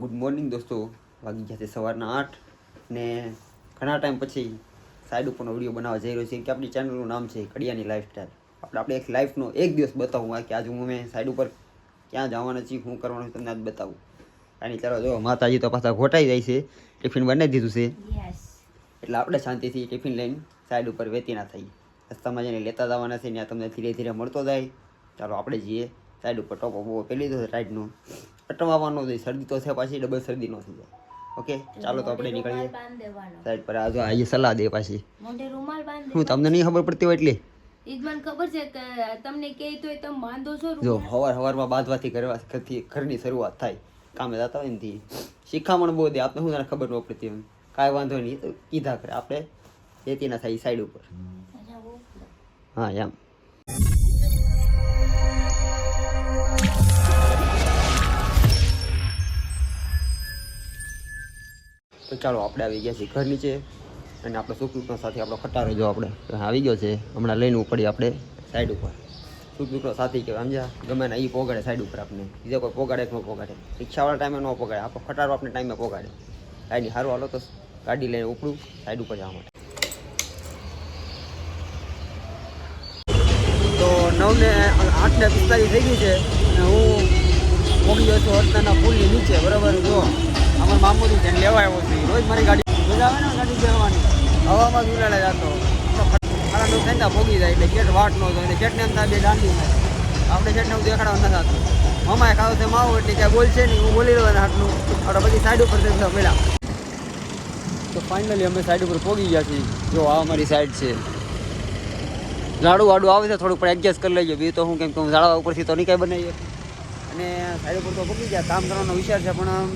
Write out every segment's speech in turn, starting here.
Good morning દોસ્તો, વાગી ગયા છે સવારના 8 ને ઘણા ટાઈમ પછી સાઈડ ઉપરનો વિડીયો બનાવવા જઈ રહ્યો છે કે આપણી ચેનલનું નામ છે કડિયાની લાઈફસ્ટાઈલ. આપણે એક લાઈફનો એક દિવસ બતાવું આ કે આજે હું મેં સાઈડ ઉપર ક્યાં જવાના છીએ, શું કરવાનું છે તમને આજ બતાવું. આની ચાલો જો માતાજી તો પાછા ઘોટાઈ જાય છે, ટિફિન બનાવી દીધું છે એટલે આપણે શાંતિથી ટિફિન લઈને સાઈડ ઉપર વેતી ના થઈ. રસ્તામાં જઈને લેતા જવાના છે, ત્યાં તમને ધીરે ધીરે મળતો જાય. ચાલો આપણે જઈએ સાઈડ ઉપર. ટોપો બોપો પહેલી દો રાઈડનો અટવાવાનો છે, શરદી તો છે પાછી ડબલ શરદી ન થઈ જાય. ઓકે ચાલો તો આપણે નીકળીએ સાઈડ પર. આ જો સલાહ દે પાછી, હું તમને નહીં ખબર પડતી હોય એટલે ખબર છે કે તમને કે તો તમે બાંધો છો. જો હવારમાં બાંધવાથી ઘરની શરૂઆત થાય. કામે જતા હોય ને શિખામણ બહુ દે, આપણે શું તને ખબર ન પડતી હોય. કાંઈ વાંધો નહીં તો કીધા કરે, આપણે જેતી ના થાય સાઈડ ઉપર. હા એમ. તો ચાલો આપણે આવી ગયા છીએ ઘર નીચે અને આપણે સુખદુઃખનો સાથે આપણો ખટારો જો આપણે આવી ગયો છે. હમણાં લઈને ઉપડી આપણે સાઈડ ઉપર. સુખદુઃખનો સાથી કહેવાય, સમજ્યા? ગમે ને એ પોગાડે સાઈડ ઉપર આપણે, બીજા કોઈ પોગાડે કે ન પોગાડે. રિક્ષાવાળા ટાઈમે ન પોગાડે, આપણો ખટારો આપણે ટાઈમે પોગાડે. ગાડી સારું હાલો તો ગાડી લઈને ઉપડું સાઈડ ઉપર જવા માટે. તો 9:08:45 થઈ ગઈ છે અને હું પોગી ગયો છું હરતાના પુલની નીચે. બરાબર, જો અમારા મામુદી જેને લેવા આવ્યો છું. રોજ મારી ગાડી મજા આવે ને ગાડી બેસવાની, હવામાં જ ઉલાડે જતો. મારા લોકો થઈને ભોગી જાય એટલે ગેટ વાટ ન જાય, ગેટને એમ થાય બે દાંડી થાય. આપણે ગેટને હું દેખાડવા નથી થતું. મમાએ ખાવ છે માવો એટલે ક્યાં બોલ છે નહીં, હું બોલી રહ્યો હાટનું. આપણે બધી સાઈડ ઉપર જતા પેલા. તો ફાઇનલી અમે સાઈડ ઉપર પહોંચી ગયા છીએ. જો આ અમારી સાઈડ છે. ઝાડું વાડું આવે છે, થોડુંક પણ એડજસ્ટ કરી લઈએ. બીજું તો હું કેમ કે હું ઝાડવા ઉપરથી તો નહીં કાંઈ બનાવીએ. અને સાઈડ ઉપર તો પહોંચી ગયા. કામ કરવાનો વિચાર છે પણ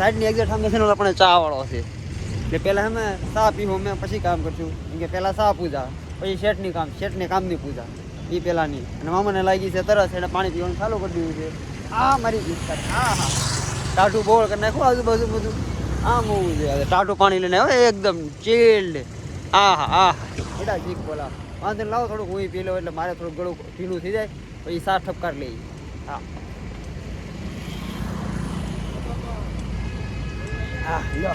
સાઈડની એક્ઝેક્ટ સામે છે ને આપણે ચાવાળો છે એટલે પહેલાં અમે ચા પીવું, અમે પછી કામ કરશું. કેમ કે પહેલાં ચા પૂજા, પછી શેઠને કામની પૂજા, એ પહેલાંની. અને મામાને લાગી છે તરસ, એને પાણી પીવાનું ચાલુ કરી દીધું છે. આ મારી વિસ્તાર. હા હા, ટાઢું બોળ કરી નાખું આજુબાજુ બધું. આમ હોવું જોઈએ. ટાઢું પાણી લઈને હવે એકદમ ચીલ્ડ. આ હા આ એડા ચીક બોલા વાંધો લાવો થોડુંક હું પી લો એટલે મારે થોડુંક ગળું ઢીલું થઈ જાય, પછી સાત ઠપકાર લઈ. હા હા લો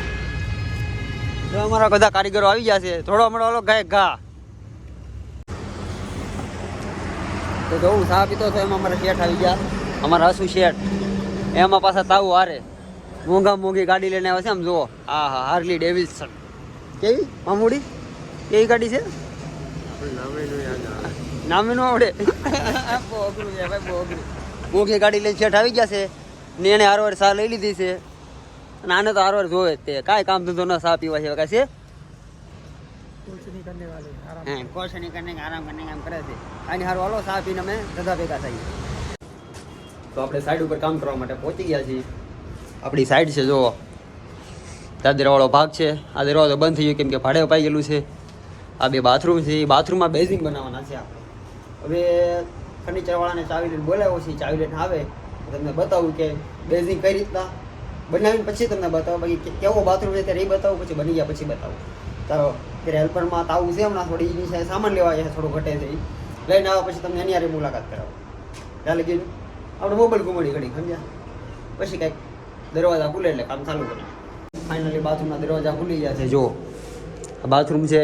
જો અમારા બધા કારીગરો આવી ગયા છે. થોડો હમણાં ઓલો ગાય ઘા તો જોઉં ચા પીતો તો એમાં અમારા શેઠ આવી ગયા, અમારા હસુ શેઠ. એમાં પાછા તાવું હારે મોંઘી ગાડી લઈને આવે છે. આમ જુઓ, હા હા, હાર્લી ડેવિડસન. કેવી મામુડી કેવી ગાડી છે? નામે ન આવડે. બહુ અઘરું છે ભાઈ, બહુ અઘરું. મોંઘી ગાડી લઈને શેઠ આવી ગયા છે ને એને હારવાર ચા લઈ લીધી છે. અને આને તો હારવાર જોવે જ તે, કાંઈ કામ ધંધો ન ચા પીવા છે કાંઈ છે. કુછ નહીં કરને આરામ કરને કામ કરે છે. આની હારું હાલો ચા પીને અમે બધા ભેગા થઈએ. તો આપણે સાઈડ ઉપર કામ કરવા માટે પહોંચી ગયા છીએ. આપણી સાઈડ છે જો દાદરાવાળો ભાગ છે. આ દરવાજો બંધ થઈ ગયો કેમ કે ભાડે અપાઈ ગયેલું છે. આ બે બાથરૂમ છે, એ બાથરૂમમાં બેઝિંગ બનાવવાના છે આપણે. હવે ફર્નિચરવાળાને ચાવી લઈને બોલાવ્યો છે, ચાવી લઈને આવે તમને બતાવું કે બેઝિંગ કઈ રીતના બનાવીને પછી તમને બતાવો. બાકી કેવો બાથરૂમ છે ત્યારે એ બતાવું, પછી બની ગયા પછી બતાવું. ચાલો ત્યારે હેલ્પરમાં તાવું છે હમણાં થોડી એની સાથે સામાન લેવા છે, થોડું ઘટે છે, એ લઈને આવે પછી તમને એની હારે મુલાકાત કરાવો. ત્યાં લગી આપણે મોબાઈલ ઘુમાડી ઘડી સમજ્યા, પછી કાંઈક દરવાજા ખુલે એટલે કામ ચાલુ કરે. ફાઇનલી બાથરૂમના દરવાજા ખુલી ગયા છે. જો આ બાથરૂમ છે.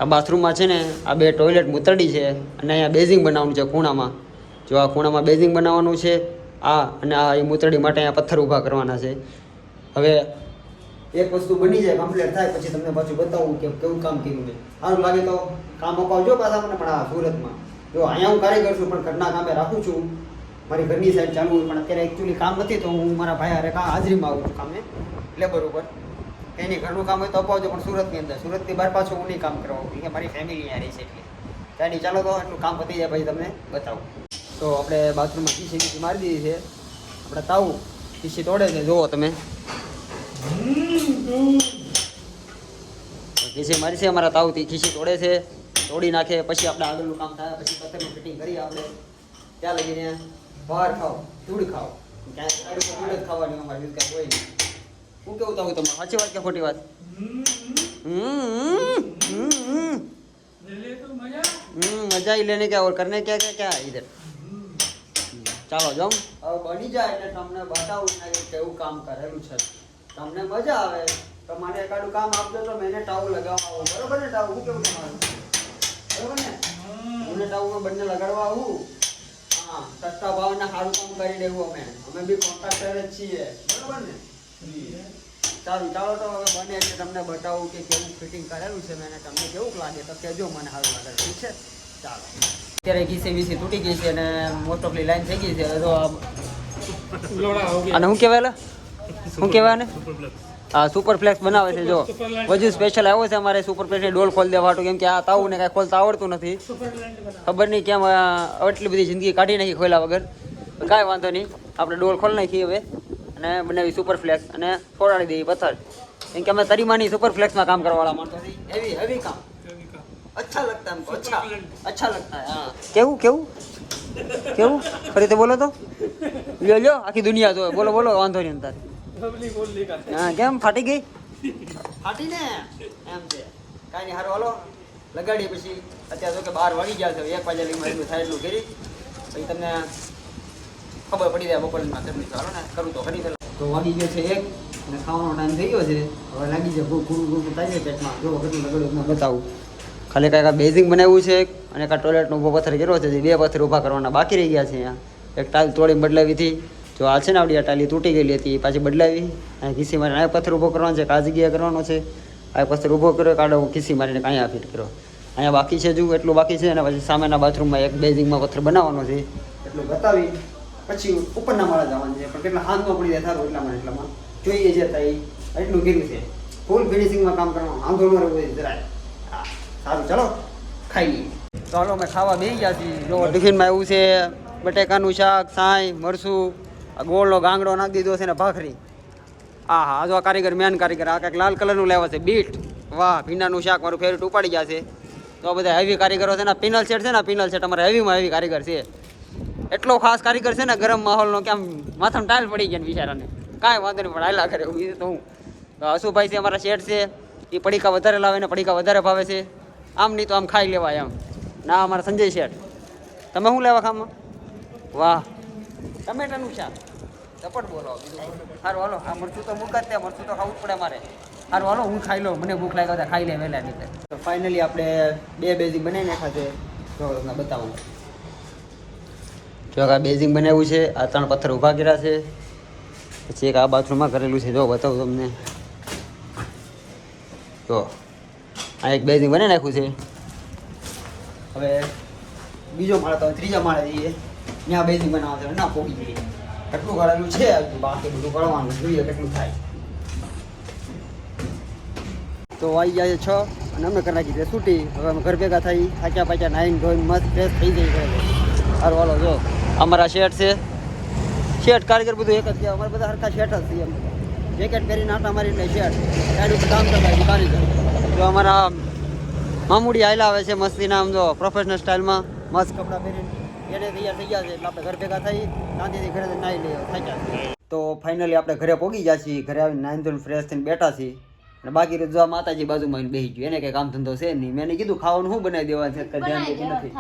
આ બાથરૂમમાં છે ને આ બે ટોયલેટ મૂતરડી છે અને અહીંયા બેઝિંગ બનાવવાનું છે ખૂણામાં. જો આ ખૂણામાં બેઝિંગ બનાવવાનું છે. આ અને આ એ મૂતરડી માટે અહીંયા પથ્થર ઊભા કરવાના છે. હવે એક વસ્તુ બની જાય, કમ્પ્લીટ થાય પછી તમને પાછું બતાવું કે કેવું કામ કર્યું છે. સારું લાગે તો કામ અપાવજો પાછા મને. પણ આ સુરતમાં જો અહીંયા હું કારીગર છું પણ ઘરના કામે રાખું છું. મારી ઘરની સાઈડ ચાલુ હોય પણ અત્યારે એકચ્યુઅલી કામ નથી તો હું મારા ભાઈ હારે હાજરીમાં આવું છું કામે લેબર ઉપર. એની ઘરનું કામ હોય તો અપાવજો, પણ સુરતની અંદર, સુરતની બહાર પાછું હું નહીં કામ કરાવું કે મારી ફેમિલી અહીંયા રહી છે એટલે. ત્યાંની ચાલો તો એટલું કામ પતી જાય પછી તમને બતાવું. તો આપણે બાથરૂમમાં ખીસી મારી દીધી છે. આપણે તાવું ખીસી તોડે છે, જુઓ તમે. ખીસી મારી છે અમારા તાવથી, ખીસી તોડે છે. તોડી નાખે પછી આપણે આગળનું કામ થાય. પછી પથ્થરનું ફિટિંગ કરીએ આપણે. ત્યાં લગીને બહાર ખાઓ, ધૂળ ખાઓ. ક્યાંય ધૂળ જ ખાવાની અમારે બીજું કાંઈ હોય નહીં. શું કેવું તાવું તમારે? સાચી વાત કે ખોટી વાત? मजा ही लेने क्या और करने क्या क्या क्या इधर ચાલો જમ હવે બની જાય એટલે તમને બતાવું ને કે કેવું કામ કરેલું છે. તમને મજા આવે તો મને એકાડું કામ આપજો તો મેં ટાઉ લગાવવા આવું. બરોબર ને? ટાઉ હું કેવું તમારું બરોબર ને? મને ટાઉમાં બંને લગાડવા આવું. હા, સસ્તા ભાવના સારું કામ કરી દેવું. અમે બી કોન્ટ્રાક્ટર જ છીએ. બરોબર ને? સારું ચાલો તો હવે બને એટલે તમને બતાવું કે કેવું ફિટિંગ કરેલું છે મેં, તમને કેવું લાગે તો કહેજો, મને સારું લાગે. ઠીક છે? ચાલો. અત્યારે ઘીસી વીસી તૂટી ગઈ છે અને મોસ્ટ ઓફલી લાઈન થઈ ગઈ છે. તો અને શું કહેવાય શું કહેવાય ને? હા, સુપર ફ્લેક્સ બનાવે છે. જો વજુ સ્પેશિયલ આવ્યો છે અમારે સુપર ફ્લેક્સની ડોલ ખોલી દેવાટું, કેમ કે આ તાવું ને કાંઈ ખોલતા આવડતું નથી. ખબર નહીં કેમ આટલી બધી જિંદગી કાઢી નાખી ખોલ્યા વગર. કાંઈ વાંધો નહીં, આપણે ડોલ ખોલી નાખી હવે અને બનાવી સુપર ફ્લેક્સ અને છોડાડી દઈએ પથ્થર. કેમ કે અમે તરીમાની સુપર ફ્લેક્સમાં કામ કરવાવાળા માણસો છીએ. હેવી કામ अच्छा लगता है हमको. अच्छा लगता है. हाँ. કેવું ફરી તો બોલો તો. લ્યો આખી દુનિયા જોવે. બોલો વાંધો નહીં અંતર. હા, કેમ ફાટી ગઈ? ફાટી ને એમ છે. કાંઈ નહીં, હારો હાલો લગાડીએ. પછી અત્યારે તો કે 12 વાગી ગયા છે. 1 વાગ્યા લગી એટલું થાય એટલું કરી પછી તમને ખબર પડી જાય બપોરમાં કેટલું. ચાલો ને કરું તો ખરી પેલા. તો વાગી ગયો છે 1 અને ખાવાનો ટાઈમ થઈ ગયો છે. હવે લાગી જાય ભૂખ થાય છે પેટમાં. જો કેટલું લગાડ્યું બતાવું. ખાલી કાંઈક બેઝિંગ બનાવ્યું છે અને કાંઈ ટોયલેટનો ઊભો પથ્થર કર્યો છે. 2 પથ્થર ઊભા કરવાના બાકી રહી ગયા છે. અહીંયા એક ટાઇલ તોડીને બદલાવી હતી. જો આ છે ને આવડી આ ટાલી તૂટી ગયેલી હતી, પાછી બદલાવી. અને ખીસી મારીને આ પથ્થર ઊભો કરવાનો છે. આ જગ્યાએ કરવાનો છે. આ પથ્થર ઊભો કર્યો, કાઢો ખીસી મારીને અહીંયા ફિટ કર્યો. અહીંયા બાકી છે, જો એટલું બાકી છે. અને પછી સામેના બાથરૂમમાં એક બેઝિંગમાં પથ્થર બનાવવાનો છે. એટલું બતાવી પછી ઉપરના માળા જવાનું છે. પણ કેટલા હાથ ન પડી જાય સારું એટલામાં જોઈએ છે. એટલું કર્યું છે. ફૂલ ફિનિશિંગમાં કામ કરવાનું. વાંધો ન રહેવું જરાય. સારું ચાલો ખાઈ લઈએ. ચાલો અમે ખાવા બેસી ગયા છીએ. જો ટિફિનમાં એવું છે બટેકાનું શાક, સાંઈ, મરસું, ગોળનો ગાંગડો નાખી દીધો છે ને ભાખરી. હા, જો આ કારીગર મેન કારીગર. આ કંઈક લાલ કલરનું લેવા છે બીટ. વાહ, ભીંડાનું શાક મારું ફેવરેટ ઉપાડી ગયા છે. તો બધા હેવી કારીગરો છે ને. પિનલ સેટ છે ને, પિનલ સેટ અમારે હેવીમાં હેવી કારીગર છે. એટલો ખાસ કારીગર છે ને ગરમ માહોલનો કે આમ માથામાં ટાઇલ પડી ગયા ને બિચારાને. કાંઈ વાંધો નહીં, પણ હાલા કરે એવું તો હું. હસુભાઈ છે અમારા શેઠ છે. એ પડીકા વધારે લાવે ને પડીકા વધારે ભાવે છે. આમ નહીં તો આમ ખાઈ લેવાય એમ. ના અમારા સંજય શેઠ. તમે શું લેવા ખામાં? વાહ, ટમેટાનું શાક. ચપટ બોલો. સારું હાલો, આ મરચું તો મૂક જ ત્યાં. મરચું તો ખાવું જ પડે મારે. સારું હાલો, હું ખાઈ લઉં. મને ભૂખ લાગ્યા હતા, ખાઈ લે વહેલા નીકળે. તો ફાઇનલી આપણે 2 બેઝિંગ બનાવી નાખ્યા છે. જો તમને બતાવું. જો આ બેઝિંગ બનાવ્યું છે. આ 3 પથ્થર ઊભા કર્યા છે. પછી એક આ બાથરૂમમાં કરેલું છે. જો બતાવું તમને. જો આ એક બેઝિંગ બનાવી નાખ્યું છે. હવે બીજો માળો તો 3જા માળે જઈએ. ત્યાં બેઝિંગ બનાવવા છે. ના પોગી જઈએ. કેટલું કરેલું છે, બાકી બધું કરવાનું જોઈએ કેટલું થાય. તો આવી ગયા છે 6 અને અમે કરી નાખી છે છૂટી. હવે અમે ઘર ભેગા થઈ થાક્યા પાક્યા, નાઈને ધોઈને મસ્ત ફ્રેશ થઈ જઈ કરે. સારું હાલો. જો અમારા શેઠ છે. શેઠ કારીગર બધું એક જ છે. અમારે બધા સરખા શેઠ જ છીએ. જેકેટ પહેરીને આટા મારીને શેઠ સાઈડ ઉપર કામ કરતા કારીગર. જો અમારા મામુડી હાઈલા આવે છે મસ્તીના. આમ જો પ્રોફેશનલ સ્ટાઇલમાં મસ્ત કપડાં પહેરીને એને તૈયાર થઈ ગયા છે. એટલે આપણે ઘર ભેગા થઈ શાંતિથી ઘરે નાહી લઈએ થાક્યા. તો ફાઇનલી આપણે ઘરે પહોંચી ગયા છીએ. ઘરે આવીને નાહીને ધોઈને ફ્રેશ થઈને બેઠા છીએ. અને બાકી જો માતાજી બાજુમાં આવીને બેસી ગયું. એને કંઈ કામ ધંધો છે નહીં. મેં કીધું ખાવાનું શું બનાવી દેવાનું છે, ધ્યાન દેતું નથી.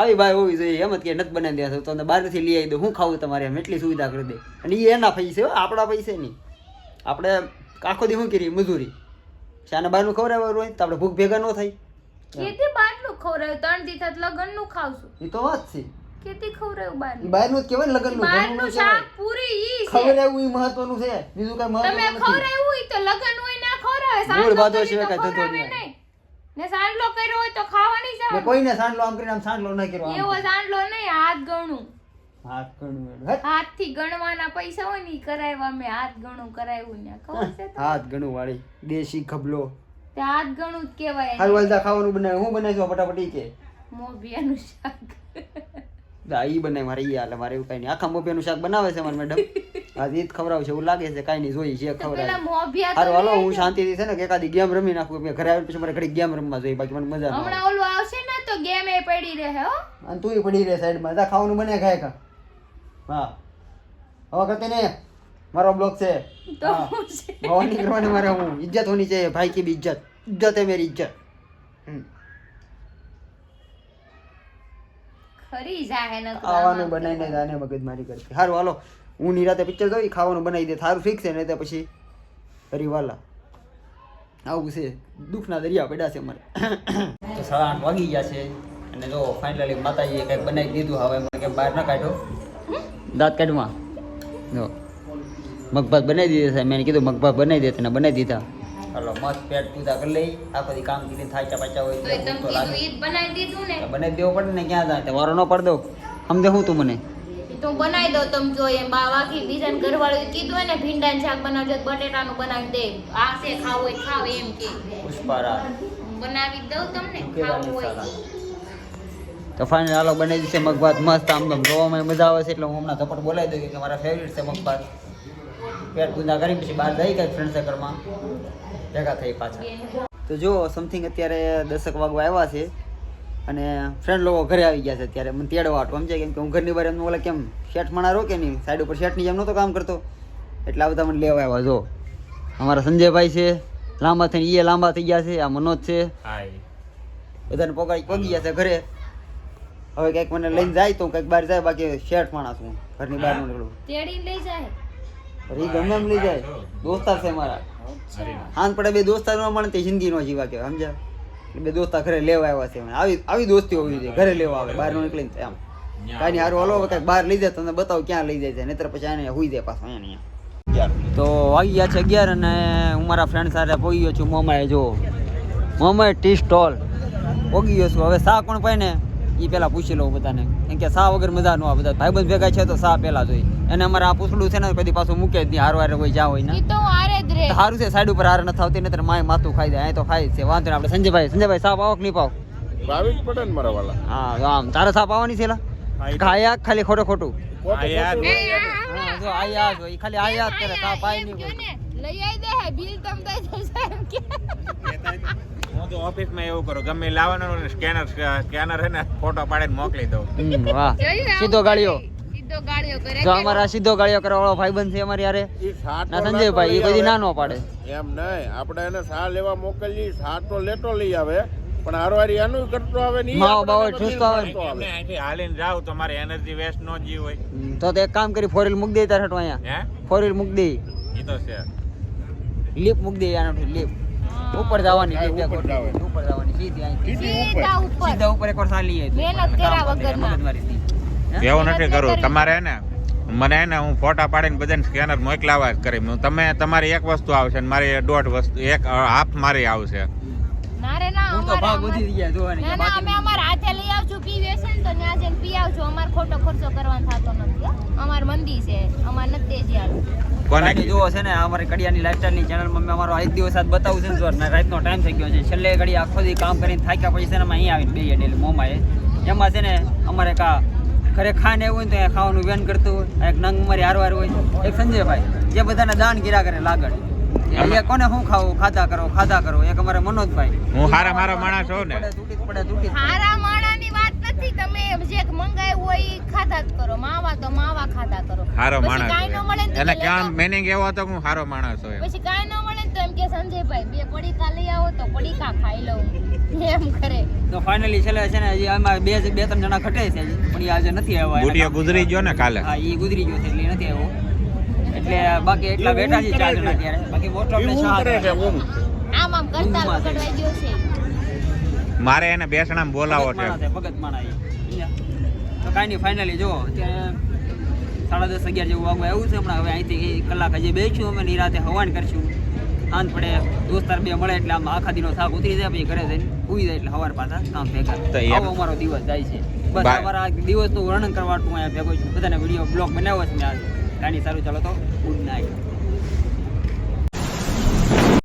આવી ભાઈ હોવી જોઈએ. એમ જ કે નથી બનાવી દેવા તો બહારથી લઈ આવી દો. શું ખાવું તમારે? એમ એટલી સુવિધા કરી દે. અને એ એના પૈસે, આપણા પૈસે નહીં. આપણે આખો દી શું કરીએ? મજૂરી. શાને બહારનું ખવડાવવાનું હોય તો આપણે ભૂખ ભેગા ન થાય. કેતી બહારનું ખવરાયું 3 દી થાત લગનનું ખાવશું. એ તો વાત છે. કેતી ખવરાયું બહારનું. બહારનું જ કહેવાય લગનનું. બહારનું શાક પૂરી ઈ છે. ખવડાવવું ઈ મહત્વનું છે. બીજું કઈ મહત્વનું તમે નથી. ખવરાયું હોય તો લગન હોય ના ખવરાવે. મૂળ બાજુ સાંજલો સિવાય કરી તો કાંઈ ધંધો ખવરાવે નહીં. નહીં. ને સાંડલો કર્યો હોય તો ખાવાની જ આવે. કોઈને સાંડલો આમ કરીને આમ સાંડલો ન કર્યો. એવો સાંડલો નહીં, હાથ ગણું. હાથ ગણું. હાથથી ગણવાના પૈસા હોય ને ઈ કરાવ્યા. મેં હાથ ગણું કરાવ્યું ને ખબર છે તો? હાથ ગણું વાળી દેશી ખબલો. તે હાથ ગણું જ કહેવાય. હાલ વાલદા ખાવાનું બનાવે. હું બનાવીશું ફટાફટ ઈ કે મોભિયાનું શાક. ઈ બનાવી મારે ઈ હાલે. મારે એવું કઈ નહીં. આખા મોભિયાનું શાક બનાવે છે મારી મેડમ. આજ ઈ જ ખવડાવે છે એવું લાગે છે. કાંઈ નહીં, જોઈ છે ખવડાવે. પેલા મોભિયા હારું હાલો, હું શાંતિથી છે ને કે એકાદી ગેમ રમી નાખું. મેં ઘરે આવીને પછી મારે ઘડી ગેમ રમવા જોઈએ. બાકી મને મજા ન આવે. હમણાં ઓલું આવશે ને તો ગેમ એ પડી રહે હો. અને તું પડી રહે સાઈડમાં. જા ખાવાનું બને ખાય ખા. હા હવે કરતે ને મારો બ્લોક છે. તો હા ભવાની કરવાની મારે. હું ઇજ્જત હોની चाहिए भाई की भी इज्जत. इज्जत है मेरी इज्जत. ખરી જાહે ન ખાવાનું બનાવીને જાને મગજમારી કરતી. સારું હાલો હું નિરાતે પિક્ચર જોઈ ખાવાનું બનાવી દે સારું ફિક્સ છે, નહીં તો પછી હરીવાલા આવું છે, દુઃખના દરિયા પડ્યા છે અમારે. તો 8:30 વાગી ગયા છે અને જો ફાઇનલી માતાજીએ કંઈક બનાવી દીધું. હવે મને કંઈ બહાર ન કાઢ્યો, દાંત કાઢમાં જો મગભાત બનાવી દીધા છે. મેં કીધું મગભાત બનાવી દે, તને બનાવી દીધા. હાલો મસ્ત પેટ પૂજા કરી લઈ. આ બધી કામ કરીને થાચા પાચા હોય તો તમે કીધું ઈ જ બનાવી દીધું ને, બનાવી દેવો પડે ને. ક્યાં જાય વારો ન પડ દો સમજે હું તું મને તો બનાવી દો. તમે જો એમ બાકી બીજાને ઘરવાળું કીધું હોય ને ભીંડાનું શાક બનાવજો, બટેટાનું બનાવી દે, આ છે ખાવું હોય ખાવ એમ કે પુષ્પારા બનાવી દઉં તમને ખાવું હોય. તો ફાઇનલ હાલો બનાવી દીધે મગભાત મસ્ત. આમ જોવામાં મજા આવે છે એટલે હું હમણાં ઝપટ બોલાવી દઉં કે મારા ફેવરિટ છે મગભાત. પેટ પૂજા કરી પછી બહાર જઈ કંઈક ફ્રેન્ડ સર્કલમાં ભેગા થઈ પાછા. તો જો સમથિંગ અત્યારે 10 વાગવા આવ્યા છે અને ફ્રેન્ડ લોકો ઘરે આવી ગયા છે. અત્યારે મને તેડવા આટો સમજાય, કેમ કે હું ઘરની બહાર એમને ઓલા કેમ શેઠ માણા રોકે નહીં, સાઈડ ઉપર શેઠની જેમ નહોતો કામ કરતો એટલે આ બધા મને લેવા આવ્યા. જો અમારા સંજયભાઈ છે લાંબા થઈને, એ લાંબા થઈ ગયા છે. આ મનોજ છે, બધાને પગી ગયા છે ઘરે. હવે કંઈક મને લઈને જાય તો કંઈક બહાર જાય, બાકી શેઠ માણસ હું ઘરની બહાર નું નીકળું. તેડી લઈ જાય એ ગમે એમ લઈ જાય, દોસ્તાર છે મારા. હાન પડે બે દોસ્તાર ન મળે તે જિંદગી નો જીવા કહેવાય, સમજ્યા? બે દોસ્તાર ઘરે લેવા આવ્યા છે. આવી દોસ્તી હોવી જોઈએ, ઘરે લેવા આવે બહાર નો નીકળીને એમ કાંઈ નહીં. સારું હલો કંઈક બહાર લઈ જાય તમને બતાવું ક્યાં લઈ જાય છે, નહીતર પછી આને હુઈ જાય પાછો અહીંયા. તો વાગી ગયા છે 11 અને હું મારા ફ્રેન્ડ સાથે પહોંચી ગયો છું મોમાએ. જો મોમાએ ટી સ્ટોલ પહોંચી ગયો છું. હવે સા કોણ પાય ને એ પહેલાં પૂછી લઉં બધાને, કેમ કે સા વગર મજા ન આવે. બધા ભાઈબંધ ભેગા છે તો સા પહેલાં જોઈ. અને અમારે આ પૂછડું છે ને કદી પાછું મૂકે જ નહીં, હારવારે કોઈ જ્યાં હોય ને ઈ તો હારે જ રે. સારું છે સાઈડ ઉપર હાર નથી આવતી, નહીતર માય માથું ખાઈ જાય. અહીં તો ખાઈ જ છે, વાંધો નહીં. આપણે સંજયભાઈ સા પાવો કે નહીં પાવ? ભાવિક પડે ને મારા વાલા. હા તો આમ તારે સા પાવાની છે ખાયા ખાલી ખોટું એ આ જો આયા જો ઈ ખાલી આયા જ કરે, સા પાય નહીં કોઈ. લઈ આવી દે બિલ તમ દઈ જશે એમ કે. હું તો ઓફિસમાં એવું કરું, ગમે લાવવાનું સ્કેનર હે ને ફોટો પાડીને મોકલી દઉં. વાહ સીધો ગાડીઓ સીધો ગાડીઓ કરે જો અમારા સીધો ગાડીઓ કરવા વાળો ભાઈબંધ છે અમારી યારે ના સંજયભાઈ, એ બધી ના નો પાડે. એમ નહીં, આપણે એને સા લેવા મોકલીએ, સા તો લેતો લઈ આવે પણ હારવારી આનું કરતો આવે ને માવો બાવો ઠૂસતો આવે. એમને અહીંથી હાલીને જાવ તો મારી એનર્જી વેસ્ટ નો જી હોય. તો એક કામ કરી 4 વ્હીલ મૂક દે તાર હટો અહીંયા. હે 4 વ્હીલ મૂક દે, ઈ તો છે. લીપ મૂક દે આનાથી લીપ ઉપર જવાની, ઉપર જવાની. ઉપર જવાની સીધી અહીંથી સીધા ઉપર સીધા ઉપર એકવાર સાલી આવી મહેનત કર્યા વગરના. એવું નથી કરવું તમારે હે ને, મને હે ને હું ફોટા પાડીને બધાને સ્કેનર મોકલાવા જ કરી. તમે તમારી એક વસ્તુ આવશે ને મારી 1.5 વસ્તુ, એક હાફ મારી આવશે. ના રે ના, હું તો ભાગ વધી ગયા જોવાની. ના ના, અમે અમાર હાથે લઈ આવશું પીવે છે ને તો ત્યાં જઈને પી આવશું. અમાર ખોટો ખર્ચો કરવાનો થતો નથી હો. અમાર મંદી છે, અમાર નથી દેજ્યા. કોને બાકી જુઓ છે ને અમારી કડિયાની લાઈફસ્ટાઈલની ચેનલમાં મેં અમારો એક દિવસ આજ બતાવું છે ને જોર રાતનો ટાઈમ થઈ ગયો છે. છેલ્લે ઘડી આખો દી કામ કરીને થાક્યા પછી છે ને અમે અહીંયા આવીને બેહીએ ડેલી મોમાએ. એમાં છે ને અમારે ઘરે ખાને એવું હોય ને તો અહીંયા ખાવાનું વેન કરતું હોય. એક નંગ મારી હારવાર હોય, એક સંજયભાઈ જે બધાને દાન કર્યા કરે લાગડ. એ કોને શું ખાવું, ખાધા કરો. એક અમારે મનોજભાઈ, હું હારા માણસ છું ને. તૂટી હારા માણાની વાત નથી. તમે જે મંગાવ્યું હોય ઈ ખાધા જ કરો. માવા તો માવા ખાધા કરો. હારો પછી માણસ કાંઈ ન મળે ને તો એને લેતા- ક્યાં meaning એવો હતો કે હું હારો માણસ છું એમ. પછી કાંઈ ન મળે ને તો એમ કે સંજયભાઈ 2 પડીકા લઈ આવો તો પડીકા ખાઈ લઉં એમ કરે. તો ફાઇનલી છેલ્લે છે ને હજી આમાં બે ત્રણ જણા ઘટે છે હજી, પણ એ આજે નથી આવ્યા. બુટિયો ગુજરી ગયો ને કાલે. હા એ ગુજરી ગયો છે એટલે એ નથી આવ્યો. એટલે બાકી એટલા બેઠા છે 4 જણા અત્યારે. બાકી મોસ્ટ ઓફ ને આમ આમ કરતા પકડવાઈ ગયો છે. મારે એને બેસણામાં બોલાવો છે. ભગત માણા એ. તો કાંઈ નહીં ફાઇનલી જો અત્યારે 10:30 11 જેવું વાગવા આવ્યું છે હમણાં. હવે અહીંથી કલાક હજી બેસીશું અમે, નિરાતે હવાન કરશું. આંત પડે દોસ્તાર બે મળે એટલે આમ આખા દીનો થાક ઉતરી જાય, પછી ઘરે જઈને ઉઈ જાય એટલે સવાર પાછા કામ ભેગા. તો એમ. આવો અમારો દિવસ જાય છે. બસ બાય. અમારા આ દિવસનું વર્ણન કરવાનું અહીંયા ભેગો છું. બધાને વિડીયો બ્લોગ બનાવ્યો છે મેં આજે. કાંઈ નહીં, સારું ચાલો તો ગુડ નાઇટ.